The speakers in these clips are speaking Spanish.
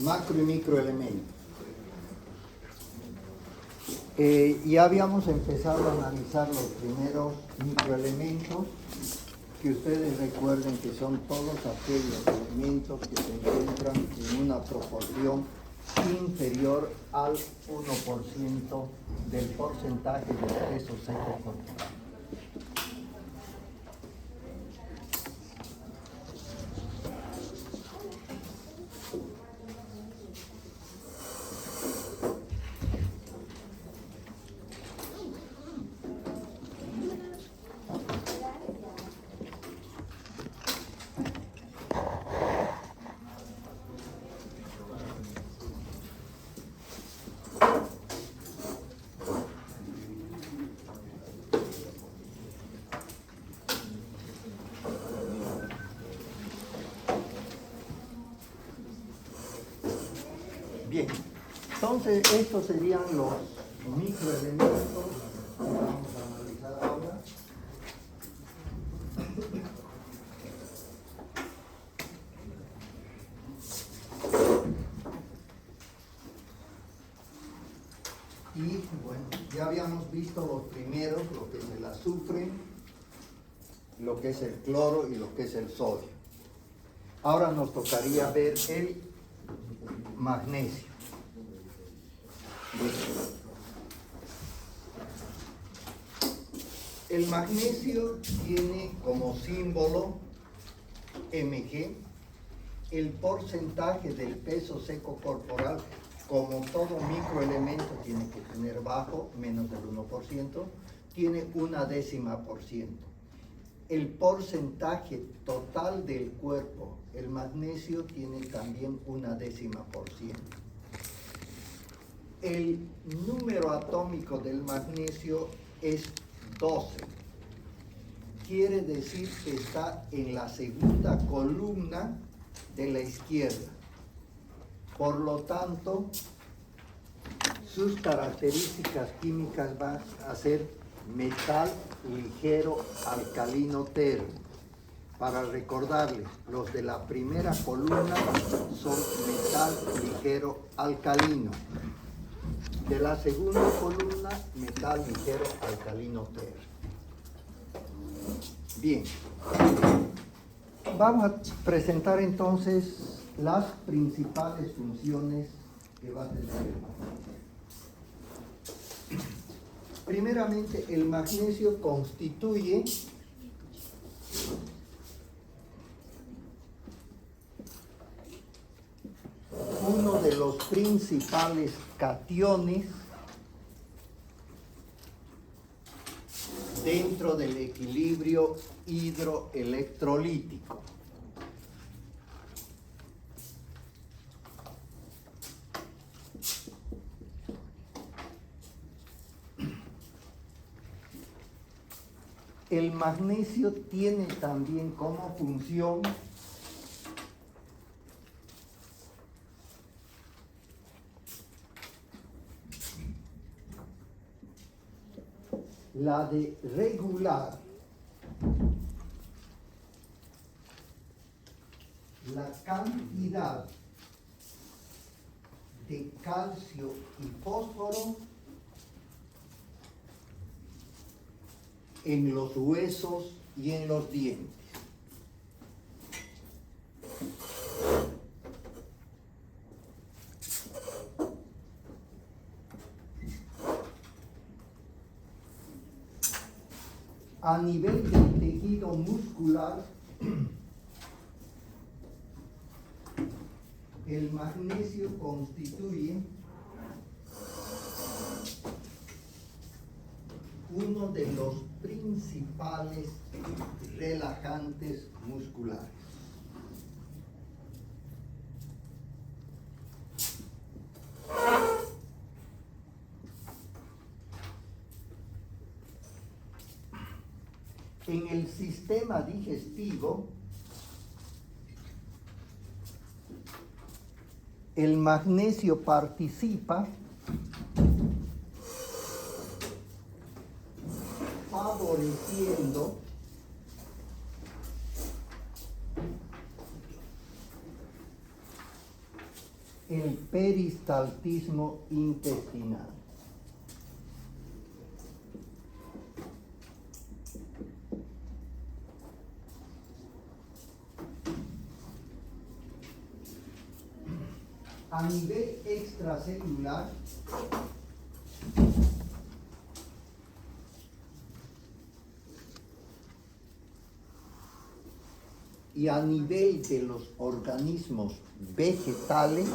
macro y microelementos. Ya habíamos empezado a analizar los primeros microelementos, que ustedes recuerden que son todos aquellos elementos que se encuentran en una proporción inferior al 1% del porcentaje del peso seco corporal. Bien, entonces estos serían los microelementos que vamos a analizar ahora. Y bueno, ya habíamos visto los primeros, lo que es el azufre, lo que es el cloro y lo que es el sodio. Ahora nos tocaría ver el magnesio. El magnesio tiene como símbolo Mg el porcentaje del peso seco corporal, como todo microelemento tiene que tener bajo, menos del 1%, tiene 0,1%. El porcentaje total del cuerpo, el magnesio, tiene también 0,1%. El número atómico del magnesio es 12. Quiere decir que está en la segunda columna de la izquierda. Por lo tanto, sus características químicas van a ser metal ligero alcalino tero. Para recordarles, los de la primera columna son metal ligero alcalino. De la segunda columna, metal ligero alcalino tero. Bien, vamos a presentar entonces las principales funciones que va a tener el magnesio. Primeramente, el magnesio constituye uno de los principales cationes dentro del equilibrio hidroelectrolítico. El magnesio tiene también como función la de regular la cantidad de calcio y fósforo en los huesos y en los dientes. A nivel del tejido muscular, el magnesio constituye uno de los principales relajantes musculares. En el sistema digestivo, el magnesio participa favoreciendo el peristaltismo intestinal. A nivel extracelular, y a nivel de los organismos vegetales,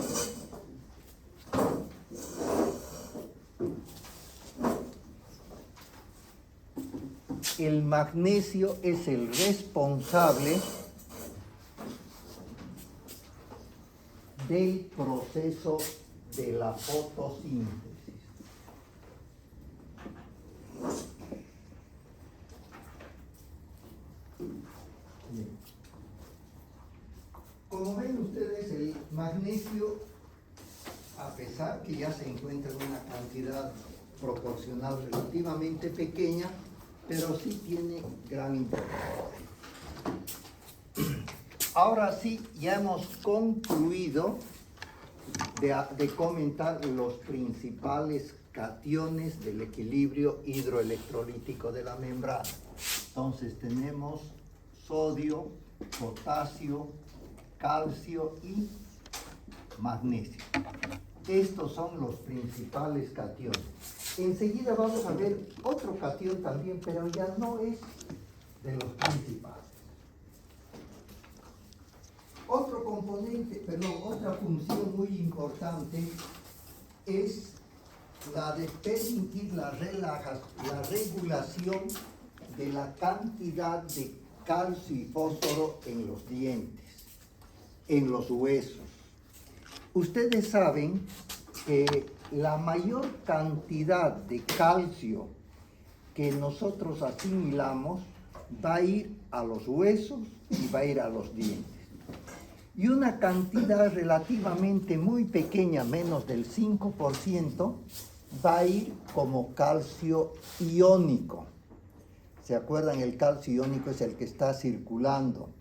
el magnesio es el responsable del proceso de la fotosíntesis. Bien. Como ven ustedes, el magnesio, a pesar que ya se encuentra en una cantidad proporcional relativamente pequeña, pero sí tiene gran importancia. Ahora sí, ya hemos concluido de comentar los principales cationes del equilibrio hidroelectrolítico de la membrana. Entonces tenemos sodio, potasio, calcio y magnesio. Estos son los principales cationes. Enseguida vamos a ver otro catión también, pero ya no es de los principales. Otro componente, otra función muy importante es la de permitir la regulación de la cantidad de calcio y fósforo en los dientes, en los huesos. Ustedes saben que la mayor cantidad de calcio que nosotros asimilamos va a ir a los huesos y va a ir a los dientes. Y una cantidad relativamente muy pequeña, menos del 5%, va a ir como calcio iónico. ¿Se acuerdan? El calcio iónico es el que está circulando.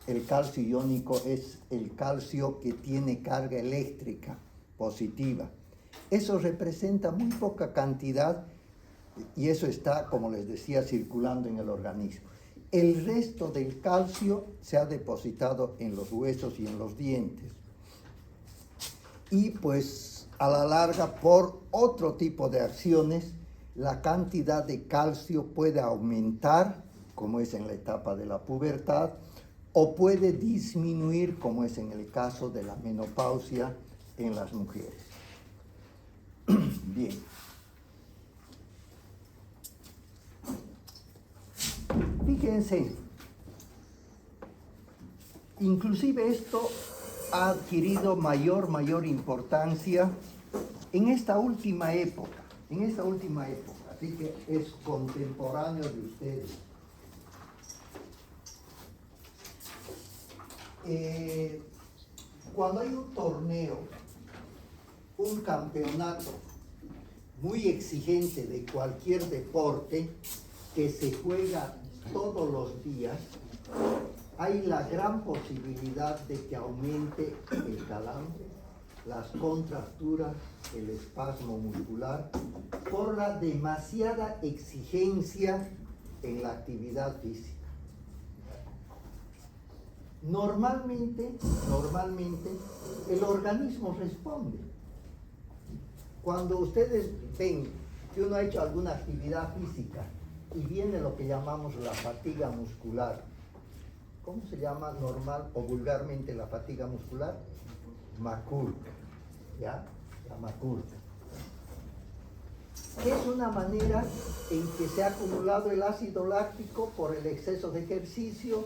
El calcio iónico es el calcio que tiene carga eléctrica positiva. Eso representa muy poca cantidad y eso está, como les decía, circulando en el organismo. El resto del calcio se ha depositado en los huesos y en los dientes. Y pues a la larga, por otro tipo de acciones, la cantidad de calcio puede aumentar, como es en la etapa de la pubertad, o puede disminuir, como es en el caso de la menopausia en las mujeres. Bien. Fíjense, inclusive esto ha adquirido mayor importancia en esta última época, así que es contemporáneo de ustedes. Cuando hay un torneo, un campeonato muy exigente de cualquier deporte que se juega todos los días, hay la gran posibilidad de que aumente el calambre, las contracturas, el espasmo muscular, por la demasiada exigencia en la actividad física. Normalmente el organismo responde. Cuando ustedes ven que uno ha hecho alguna actividad física y viene lo que llamamos la fatiga muscular, ¿cómo se llama normal o vulgarmente la fatiga muscular? Macurca, ¿ya? La macurca. Es una manera en que se ha acumulado el ácido láctico por el exceso de ejercicio,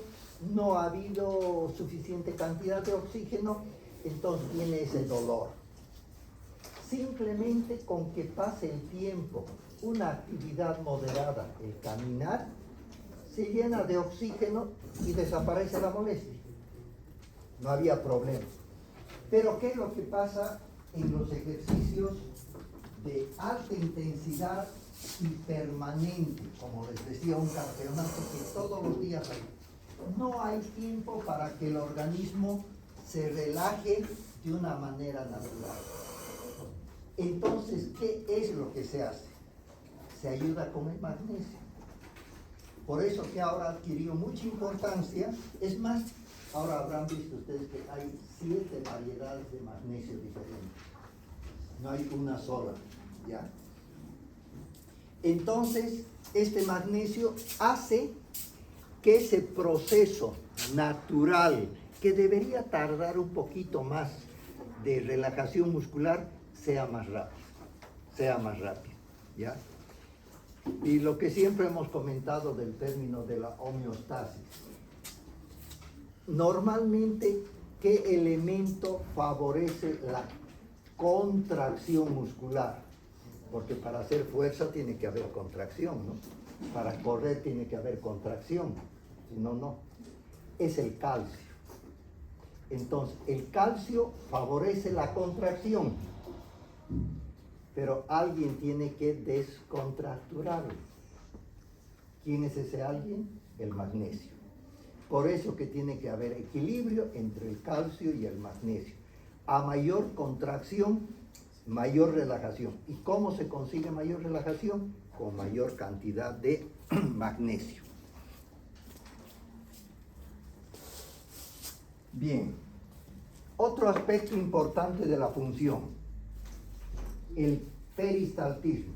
no ha habido suficiente cantidad de oxígeno, entonces viene ese dolor. Simplemente con que pase el tiempo, una actividad moderada, el caminar, se llena de oxígeno y desaparece la molestia. No había problema. Pero ¿qué es lo que pasa en los ejercicios de alta intensidad y permanente? Como les decía, un campeonato que todos los días hay. No hay tiempo para que el organismo se relaje de una manera natural. Entonces, ¿qué es lo que se hace? Se ayuda con el magnesio. Por eso que ahora adquirió mucha importancia. Es más, ahora habrán visto ustedes que hay 7 variedades de magnesio diferentes. No hay una sola, ¿ya? Entonces, este magnesio hace que ese proceso natural, que debería tardar un poquito más de relajación muscular, sea más rápido, ¿ya? Y lo que siempre hemos comentado del término de la homeostasis. Normalmente, ¿qué elemento favorece la contracción muscular? Porque para hacer fuerza tiene que haber contracción, ¿no? Para correr tiene que haber contracción, si no, no. Es el calcio. Entonces, el calcio favorece la contracción, pero alguien tiene que descontracturarlo. ¿Quién es ese alguien? El magnesio. Por eso que tiene que haber equilibrio entre el calcio y el magnesio. A mayor contracción, mayor relajación. ¿Y cómo se consigue mayor relajación? Con mayor cantidad de magnesio. Bien, otro aspecto importante de la función, el peristaltismo.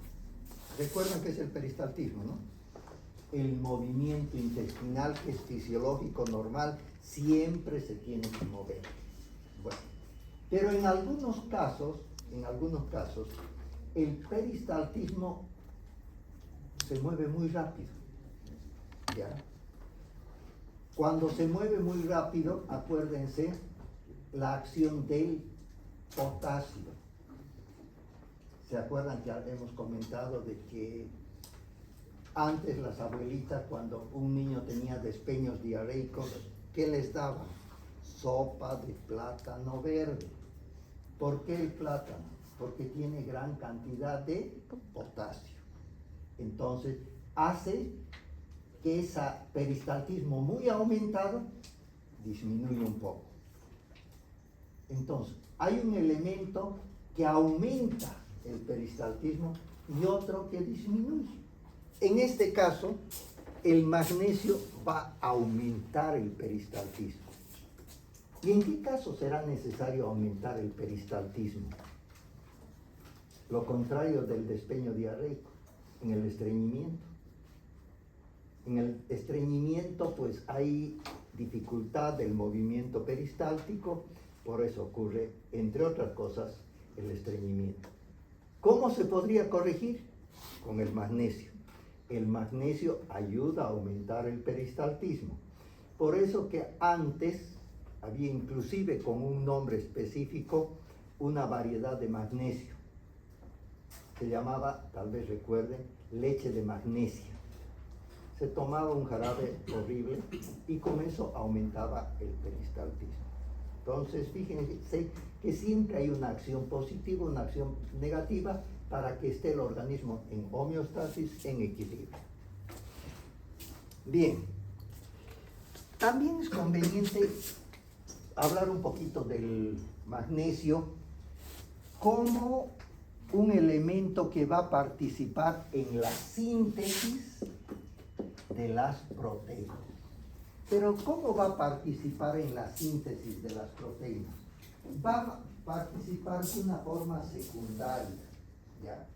¿Recuerdan qué es el peristaltismo, no? El movimiento intestinal, que es fisiológico, normal, siempre se tiene que mover. Bueno, pero en algunos casos, el peristaltismo se mueve muy rápido, ¿ya? Cuando se mueve muy rápido, acuérdense, la acción del potasio. ¿Se acuerdan que hemos comentado de que antes las abuelitas, cuando un niño tenía despeños diarreicos, ¿qué les daban? Sopa de plátano verde. ¿Por qué el plátano? Porque tiene gran cantidad de potasio. Entonces, hace que ese peristaltismo muy aumentado disminuya un poco. Entonces, hay un elemento que aumenta el peristaltismo y otro que disminuye. En este caso, el magnesio va a aumentar el peristaltismo. ¿Y en qué caso será necesario aumentar el peristaltismo? Lo contrario del despeño diarreico, en el estreñimiento. En el estreñimiento, pues hay dificultad del movimiento peristáltico, por eso ocurre, entre otras cosas, el estreñimiento. ¿Cómo se podría corregir? Con el magnesio. El magnesio ayuda a aumentar el peristaltismo. Por eso que antes había inclusive con un nombre específico una variedad de magnesio. Se llamaba, tal vez recuerden, leche de magnesia. Se tomaba un jarabe horrible y con eso aumentaba el peristaltismo. Entonces, fíjense que siempre hay una acción positiva, una acción negativa, para que esté el organismo en homeostasis, en equilibrio. Bien, también es conveniente hablar un poquito del magnesio como un elemento que va a participar en la síntesis de las proteínas. Pero ¿cómo va a participar en la síntesis de las proteínas? Va a participar de una forma secundaria, ¿ya?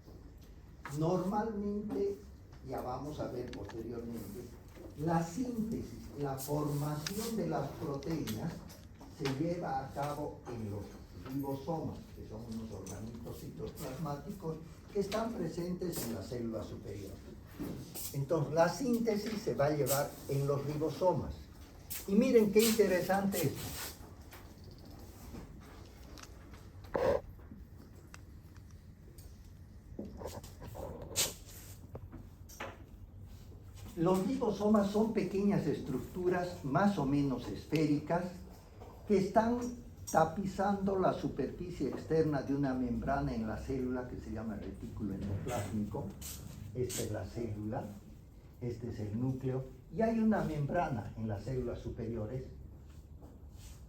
Normalmente, ya vamos a ver posteriormente, la síntesis, la formación de las proteínas se lleva a cabo en los ribosomas, que son unos organitos citoplasmáticos que están presentes en la célula superior. Entonces, la síntesis se va a llevar en los ribosomas. Y miren qué interesante esto. Los ribosomas son pequeñas estructuras más o menos esféricas que están tapizando la superficie externa de una membrana en la célula que se llama retículo endoplásmico. Esta es la célula, este es el núcleo, y hay una membrana en las células superiores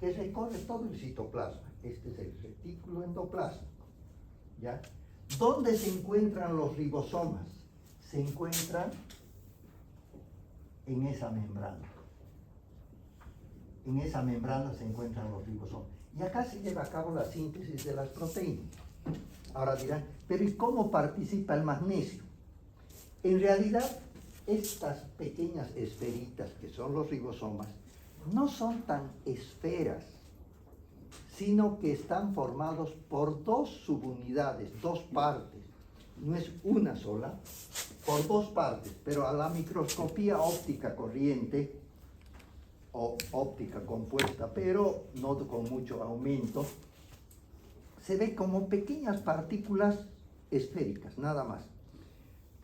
que recorre todo el citoplasma. Este es el retículo endoplasma, ¿ya? ¿Dónde se encuentran los ribosomas? Se encuentran en esa membrana. En esa membrana se encuentran los ribosomas. Y acá se lleva a cabo la síntesis de las proteínas. Ahora dirán, pero ¿y cómo participa el magnesio? En realidad, estas pequeñas esferitas que son los ribosomas no son tan esferas, sino que están formados por dos subunidades, dos partes. No es una sola, por dos partes, pero a la microscopía óptica corriente o óptica compuesta, pero no con mucho aumento, se ve como pequeñas partículas esféricas, nada más.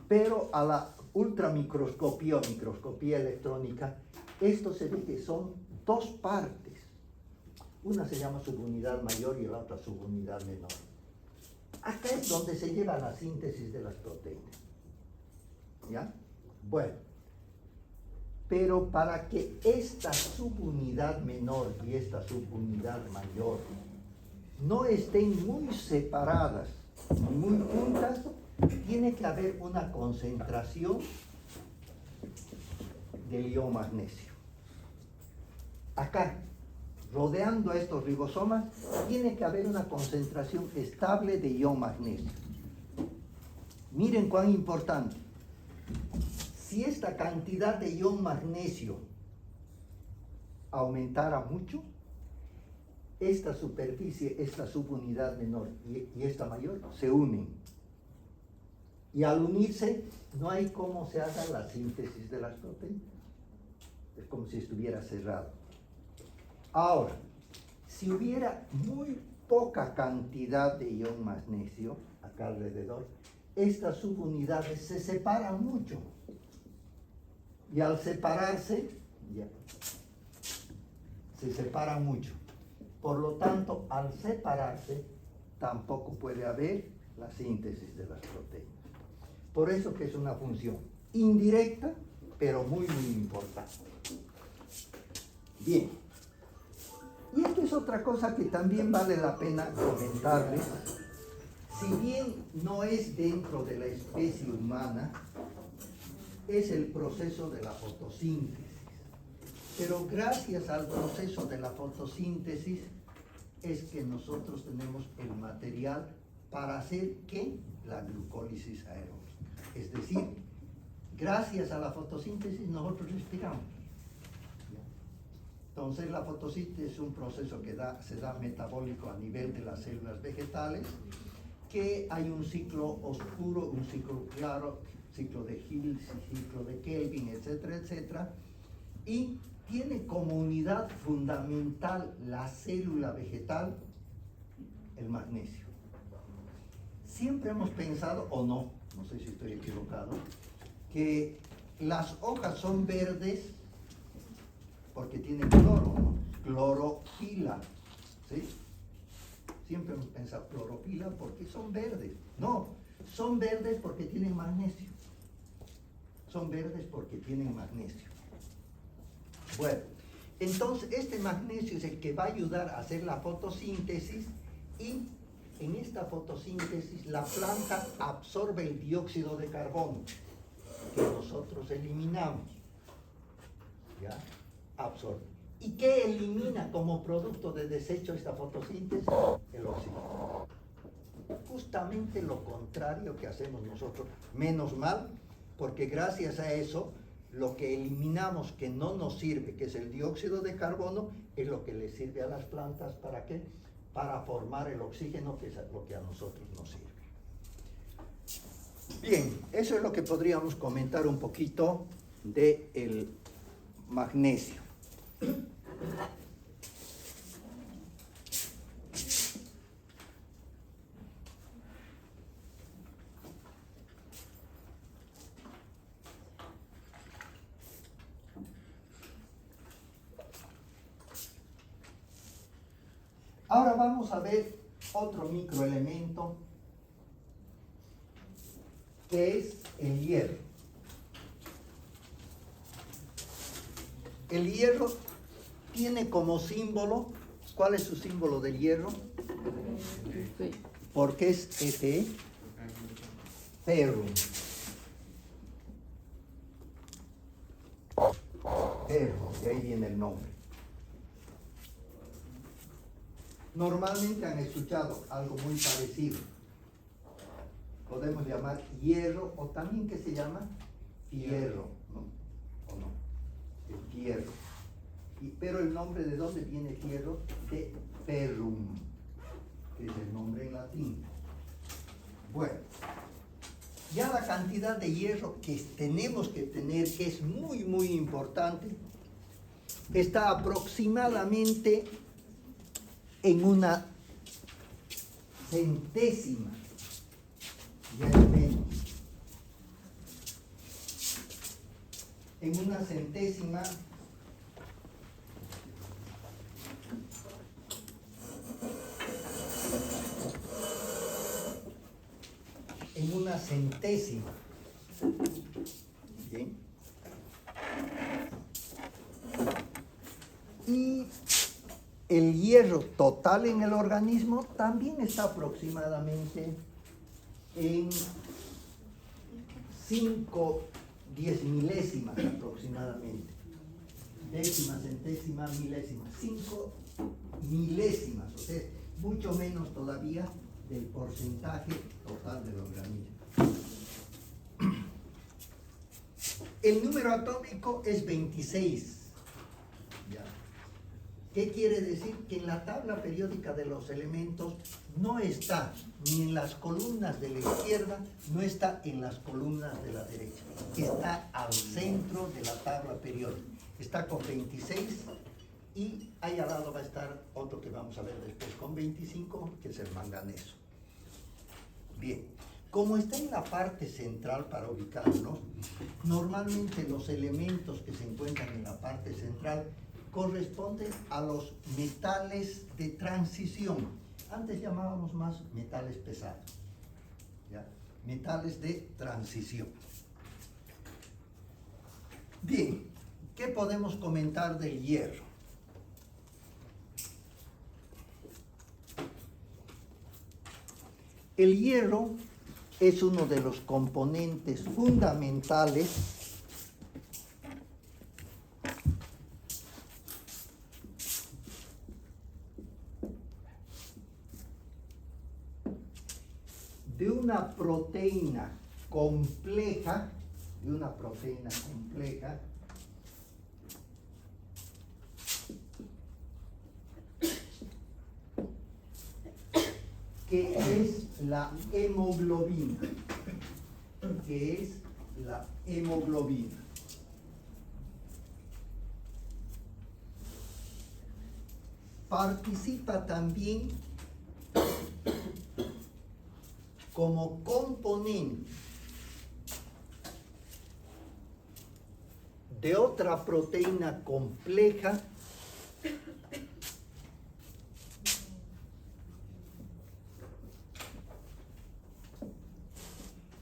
Pero a la ultramicroscopía o microscopía electrónica, esto se ve que son dos partes. Una se llama subunidad mayor y la otra subunidad menor. Acá es donde se lleva la síntesis de las proteínas. ¿Ya? Bueno, pero para que esta subunidad menor y esta subunidad mayor no estén muy separadas, muy juntas, tiene que haber una concentración del ion magnesio. Acá, rodeando a estos ribosomas, tiene que haber una concentración estable de ion magnesio. Miren cuán importante. Si esta cantidad de ion magnesio aumentara mucho, esta superficie, esta subunidad menor y esta mayor se unen. Y al unirse, no hay cómo se haga la síntesis de las proteínas. Es como si estuviera cerrado. Ahora, si hubiera muy poca cantidad de ion magnesio acá alrededor, estas subunidades se separan mucho. Y al separarse, ya, se separan mucho. Por lo tanto, al separarse, tampoco puede haber la síntesis de las proteínas. Por eso que es una función indirecta, pero muy, muy importante. Bien. Y esto es otra cosa que también vale la pena comentarles. Si bien no es dentro de la especie humana, es el proceso de la fotosíntesis. Pero gracias al proceso de la fotosíntesis es que nosotros tenemos el material para hacer, ¿qué? La glucólisis aeróbica. Es decir, gracias a la fotosíntesis nosotros respiramos. Entonces la fotosíntesis es un proceso que se da metabólico a nivel de las células vegetales, que hay un ciclo oscuro, un ciclo claro, ciclo de Higgs, ciclo de Kelvin, etcétera, etcétera, y tiene como unidad fundamental la célula vegetal el magnesio. Siempre hemos pensado, o no sé si estoy equivocado, que las hojas son verdes porque tienen cloro, ¿no? Clorofila, ¿sí? Siempre hemos pensado clorofila porque son verdes. No, son verdes porque tienen magnesio. Son verdes porque tienen magnesio. Bueno, entonces este magnesio es el que va a ayudar a hacer la fotosíntesis y en esta fotosíntesis la planta absorbe el dióxido de carbono que nosotros eliminamos. ¿Ya? Absorbe. ¿Y qué elimina como producto de desecho esta fotosíntesis? El oxígeno. Justamente lo contrario que hacemos nosotros. Menos mal, porque gracias a eso, lo que eliminamos que no nos sirve, que es el dióxido de carbono, es lo que le sirve a las plantas. ¿Para qué? Para formar el oxígeno, que es lo que a nosotros nos sirve. Bien, eso es lo que podríamos comentar un poquito del magnesio. Ahora vamos a ver otro microelemento que es el hierro. El hierro tiene como símbolo ¿Cuál es su símbolo del hierro? ¿Por qué es Fe? Ferrum. Ferrum, de ahí viene el nombre. Normalmente han escuchado algo muy parecido. Podemos llamar hierro, o también, ¿qué se llama? Hierro, ¿no? ¿O no? El hierro. Pero el nombre, ¿de dónde viene el hierro? De ferrum, que es el nombre en latín. Bueno, ya la cantidad de hierro que tenemos que tener, que es muy, muy importante, está aproximadamente en una centésima de elementos. En una centésima ¿bien? Y el hierro total en el organismo también está aproximadamente en 5 10 milésimas aproximadamente. Décima, centésima, milésima. 5 milésimas, o sea, mucho menos todavía del porcentaje total del organismo. El número atómico es 26. ¿Ya? ¿Qué quiere decir? Que en la tabla periódica de los elementos no está ni en las columnas de la izquierda, no está en las columnas de la derecha. Está al centro de la tabla periódica. Está con 26 y ahí al lado va a estar otro que vamos a ver después con 25, que es el manganeso. Bien, como está en la parte central para ubicarnos, normalmente los elementos que se encuentran en la parte central corresponden a los metales de transición. Antes llamábamos más metales pesados, ¿ya? Metales de transición. Bien, ¿qué podemos comentar del hierro? El hierro es uno de los componentes fundamentales de una proteína compleja, que es la hemoglobina, Participa también como componente de otra proteína compleja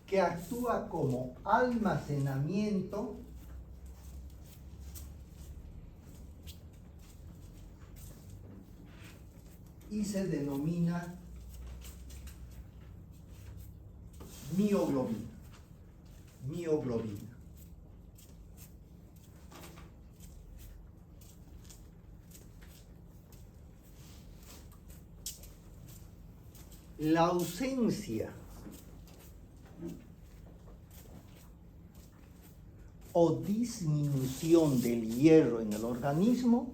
que actúa como almacenamiento y se denomina mioglobina. La ausencia o disminución del hierro en el organismo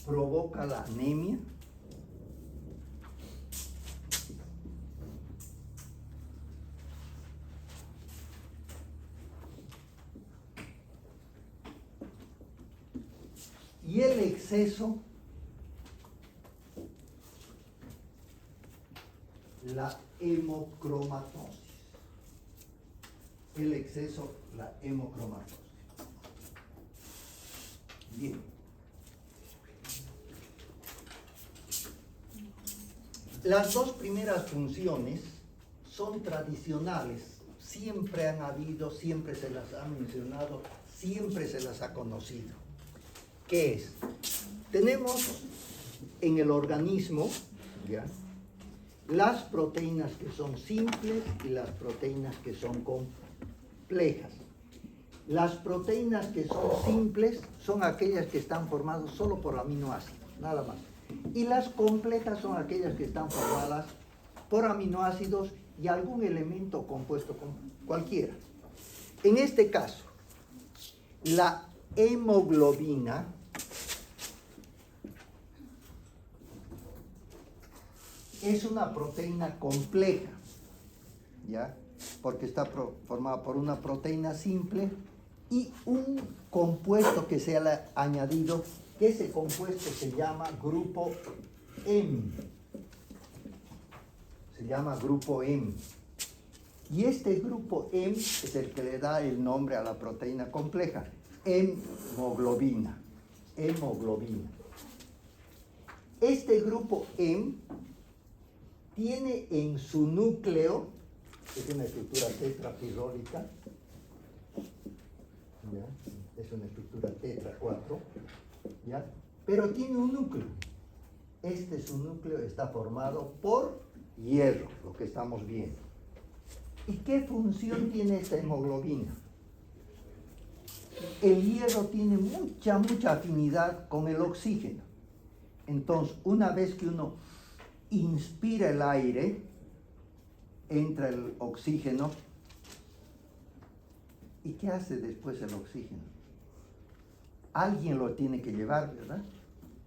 provoca la anemia, y el exceso, la hemocromatosis. Bien. Las dos primeras funciones son tradicionales, siempre han habido, siempre se las ha mencionado, siempre se las ha conocido. ¿Qué es? Tenemos en el organismo, ¿ya?, las proteínas que son simples y las proteínas que son complejas. Las proteínas que son simples son aquellas que están formadas solo por aminoácidos, nada más. Y las complejas son aquellas que están formadas por aminoácidos y algún elemento compuesto con cualquiera. En este caso, la hemoglobina es una proteína compleja, ¿ya?, porque está formada por una proteína simple y un compuesto que se ha añadido, que ese compuesto se llama grupo M. Se llama grupo M. Y este grupo M es el que le da el nombre a la proteína compleja, hemoglobina. Hemoglobina. Este grupo M tiene en su núcleo, que es una estructura tetrapirrólica, ¿ya?, es una estructura tetra 4, ¿ya?, pero tiene un núcleo. Su núcleo está formado por hierro, lo que estamos viendo. ¿Y qué función tiene esta hemoglobina? El hierro tiene mucha afinidad con el oxígeno. Entonces, una vez que uno inspira el aire, entra el oxígeno. ¿Y qué hace después el oxígeno? Alguien lo tiene que llevar, ¿verdad?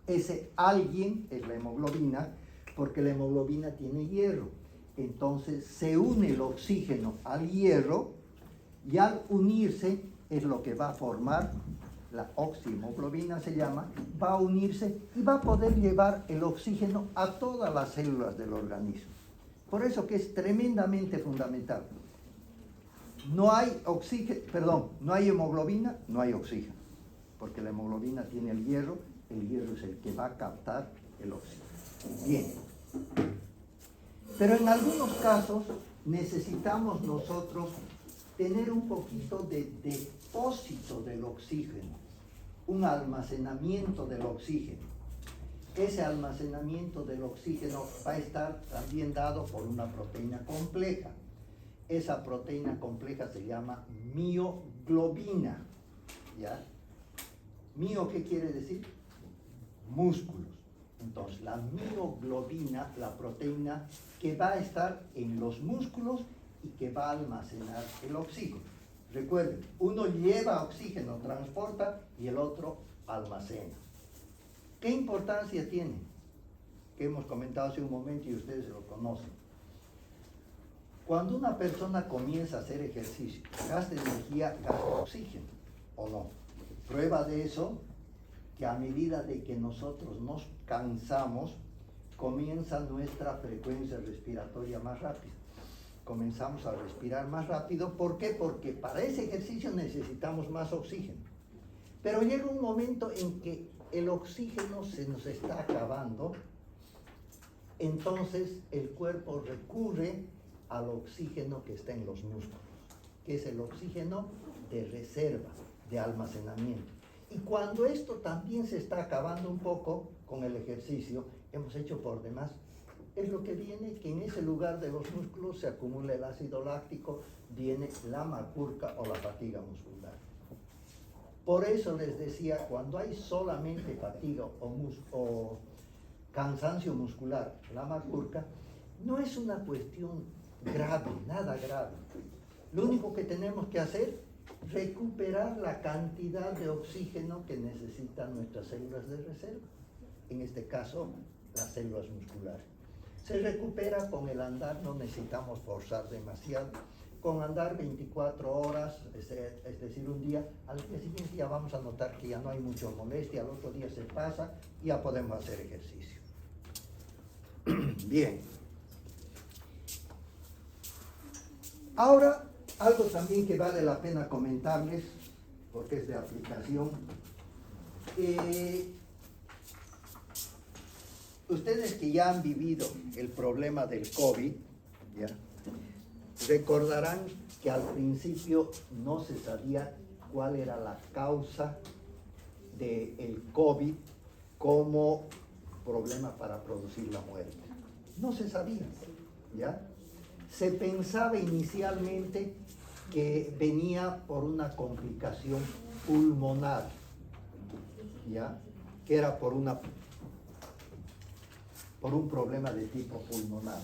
Ese alguien es la hemoglobina, porque la hemoglobina tiene hierro. Entonces se une el oxígeno al hierro y al unirse es lo que va a formar la oxihemoglobina, se llama, va a unirse y va a poder llevar el oxígeno a todas las células del organismo. Por eso que es tremendamente fundamental. No hay no hay hemoglobina, no hay oxígeno, porque la hemoglobina tiene el hierro es el que va a captar el oxígeno. Bien. Pero en algunos casos necesitamos nosotros tener un poquito de depósito del oxígeno, un almacenamiento del oxígeno. Ese almacenamiento del oxígeno va a estar también dado por una proteína compleja. Esa proteína compleja se llama mioglobina, ¿ya? Mio, ¿qué quiere decir? Músculos. Entonces, la mioglobina, la proteína que va a estar en los músculos y que va a almacenar el oxígeno. Recuerden, uno lleva oxígeno, transporta, y el otro almacena. ¿Qué importancia tiene? Que hemos comentado hace un momento y ustedes lo conocen. Cuando una persona comienza a hacer ejercicio, gasta energía, gasta oxígeno, ¿o no? Prueba de eso, que a medida de que nosotros nos cansamos, comienza nuestra frecuencia respiratoria más rápida. Comenzamos a respirar más rápido. ¿Por qué? Porque para ese ejercicio necesitamos más oxígeno. Pero llega un momento en que el oxígeno se nos está acabando, entonces el cuerpo recurre al oxígeno que está en los músculos, que es el oxígeno de reserva, de almacenamiento. Y cuando esto también se está acabando un poco con el ejercicio, hemos hecho por demás, es lo que viene, que en ese lugar de los músculos se acumula el ácido láctico, viene la macurca o la fatiga muscular. Por eso les decía, cuando hay solamente fatiga o cansancio muscular, la macurca, no es una cuestión grave, nada grave. Lo único que tenemos que hacer es recuperar la cantidad de oxígeno que necesitan nuestras células de reserva, en este caso las células musculares. Se recupera con el andar, no necesitamos forzar demasiado. Con andar 24 horas, es decir, un día, al día siguiente ya vamos a notar que ya no hay mucha molestia, al otro día se pasa y ya podemos hacer ejercicio. Bien. Ahora, algo también que vale la pena comentarles, porque es de aplicación. Ustedes que ya han vivido el problema del COVID, ¿ya?, recordarán que al principio no se sabía cuál era la causa del COVID como problema para producir la muerte. No se sabía, ¿ya? Se pensaba inicialmente que venía por una complicación pulmonar, ¿ya? Que era por un problema de tipo pulmonar.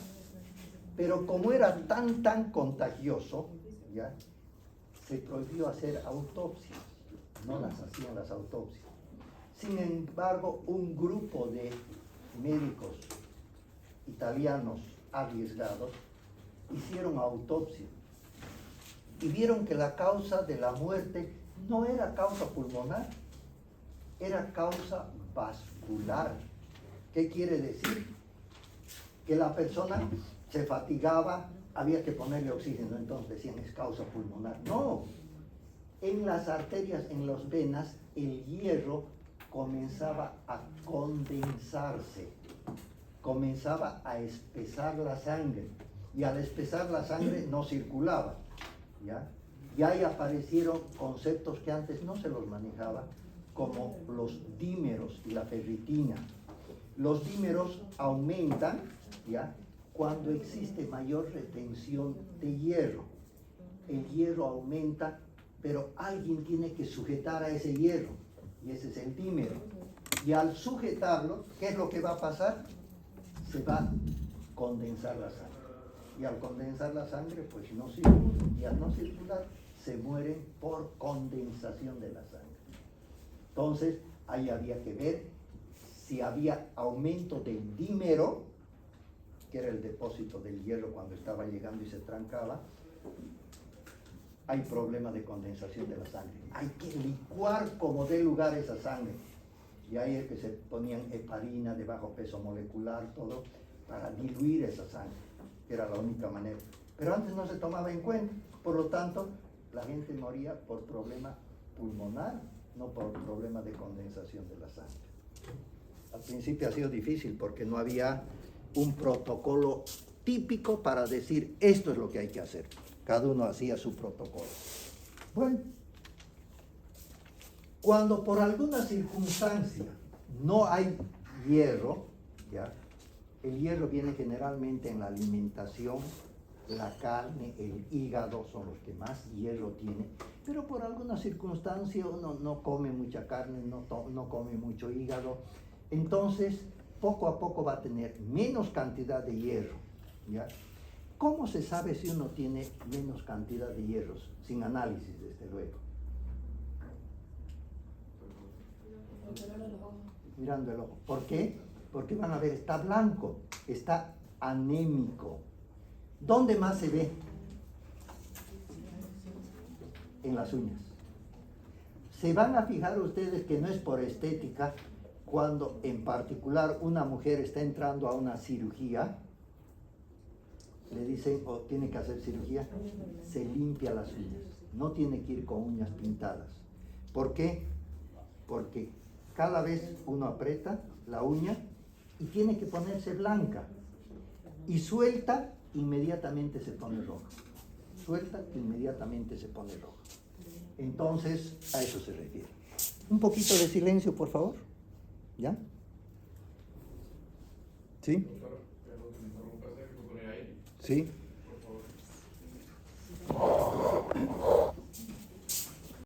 Pero como era tan contagioso, ¿ya? Se prohibió hacer autopsias, no las hacían las autopsias. Sin embargo, un grupo de médicos italianos arriesgados hicieron autopsia y vieron que la causa de la muerte no era causa pulmonar, era causa vascular. ¿Qué quiere decir? Que la persona se fatigaba, había que ponerle oxígeno, entonces decían es causa pulmonar. No, en las arterias, en las venas, el hierro comenzaba a condensarse, comenzaba a espesar la sangre, y al espesar la sangre no circulaba, ¿ya? Y ahí aparecieron conceptos que antes no se los manejaba, como los dímeros y la ferritina. Los dímeros aumentan, ¿ya?, cuando existe mayor retención de hierro. El hierro aumenta, pero alguien tiene que sujetar a ese hierro, y ese es el dímero. Y al sujetarlo, ¿qué es lo que va a pasar? Se va a condensar la sangre. Y al condensar la sangre, pues no circula. Y al no circular, se mueren por condensación de la sangre. Entonces, ahí había que ver si había aumento del dímero, que era el depósito del hierro cuando estaba llegando y se trancaba. Hay problema de condensación de la sangre. Hay que licuar como dé lugar esa sangre. Y ahí es que se ponían heparina de bajo peso molecular, todo, para diluir esa sangre, que era la única manera. Pero antes no se tomaba en cuenta, por lo tanto, la gente moría por problema pulmonar, no por problema de condensación de la sangre. Al principio ha sido difícil porque no había un protocolo típico para decir esto es lo que hay que hacer. Cada uno hacía su protocolo. Bueno, cuando por alguna circunstancia no hay hierro, ¿ya? El hierro viene generalmente en la alimentación, la carne, el hígado son los que más hierro tienen, pero por alguna circunstancia uno no come mucha carne, no come mucho hígado, entonces poco a poco va a tener menos cantidad de hierro, ¿ya? ¿Cómo se sabe si uno tiene menos cantidad de hierros? Sin análisis, desde luego. Mirando el ojo. ¿Por qué? Porque van a ver, está blanco, está anémico. ¿Dónde más se ve? En las uñas. Se van a fijar ustedes que no es por estética, cuando en particular una mujer está entrando a una cirugía, le dicen, o tiene que hacer cirugía, se limpia las uñas, no tiene que ir con uñas pintadas. ¿Por qué? Porque cada vez uno aprieta la uña y tiene que ponerse blanca, y suelta, inmediatamente se pone roja. Suelta, inmediatamente se pone roja. Entonces, a eso se refiere. Un poquito de silencio, por favor. ¿Ya? ¿Sí? Sí.